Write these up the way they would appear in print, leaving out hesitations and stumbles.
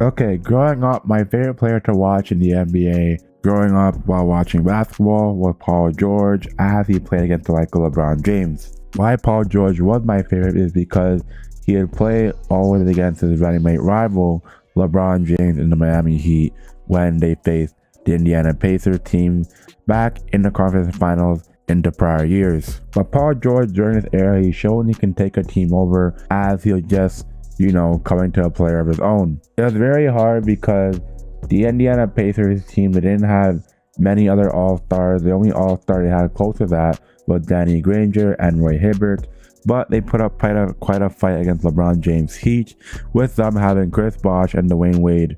Okay, growing up, my favorite player to watch in the NBA, growing up while watching basketball, was Paul George as he played against the like LeBron James. Why Paul George was my favorite is because he had played always against his running mate rival, LeBron James, in the Miami Heat when they faced the Indiana Pacers team back in the conference finals in the prior years. But Paul George, during his era, he showed he can take a team over as he was just coming to a player of his own. It was very hard because the Indiana Pacers team, they didn't have many other all-stars. The only all-star they had close to that was Danny Granger and Roy Hibbert, but they put up quite a fight against LeBron James' Heat, with them having Chris Bosh and Dwayne Wade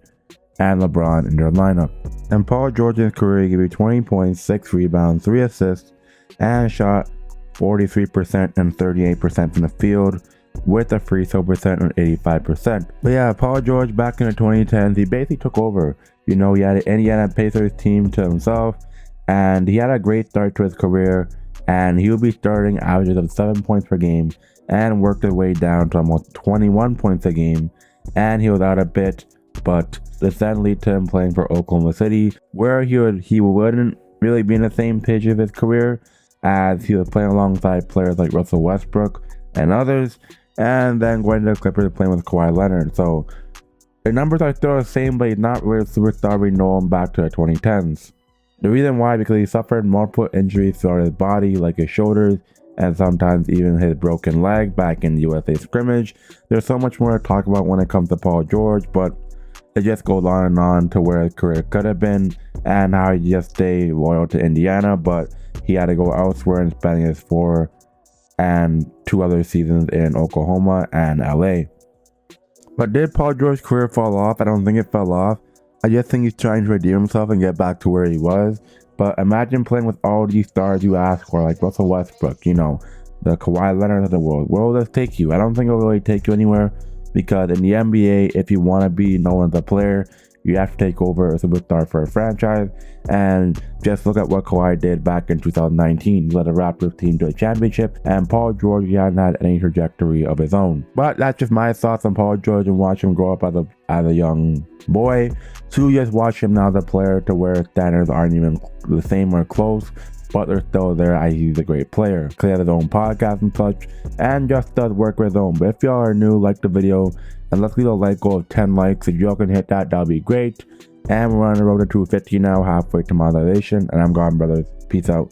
and LeBron in their lineup. And Paul George's career gave you 20 points, 6 rebounds, 3 assists, and shot 43% and 38% from the field, with a free throw percent on 85%. But yeah, Paul George back in the 2010s, he basically took over. He had an Indiana Pacers team to himself, and he had a great start to his career, and he would be starting averages of 7 points per game and worked his way down to almost 21 points a game, and he was out a bit, but this then led to him playing for Oklahoma City, where he wouldn't really be in the same page of his career, as he was playing alongside players like Russell Westbrook and others, and then going to the Clippers playing with Kawhi Leonard. So the numbers are still the same, but he's not really a superstar we know him back to the 2010s. The reason why, because he suffered multiple injuries throughout his body, like his shoulders and sometimes even his broken leg back in the USA scrimmage. There's so much more to talk about when it comes to Paul George, but it just goes on and on to where his career could have been and how he just stayed loyal to Indiana, but he had to go elsewhere and spending his 4 and 2 other seasons in Oklahoma and LA. But did Paul George's career fall off? I don't think it fell off. I just think he's trying to redeem himself and get back to where he was. But imagine playing with all these stars you ask for, like Russell Westbrook, the Kawhi Leonard of the world. Where will this take you? I don't think it'll really take you anywhere, because in the NBA, if you want to be known as a player, you have to take over a superstar for a franchise. And just look at what Kawhi did back in 2019. He led the Raptors team to a championship, and Paul George, he hadn't had any trajectory of his own. But that's just my thoughts on Paul George and watch him grow up as a young boy, to just watch him now as a player to where standards aren't even the same or close, but they're still there as he's a great player. He has his own podcast and such, and just does work with his own. But if y'all are new, like the video, and let's leave a like goal of 10 likes. If y'all can hit that, that'll be great. And we're on the road to 250 now, halfway to monetization. And I'm gone, brothers. Peace out.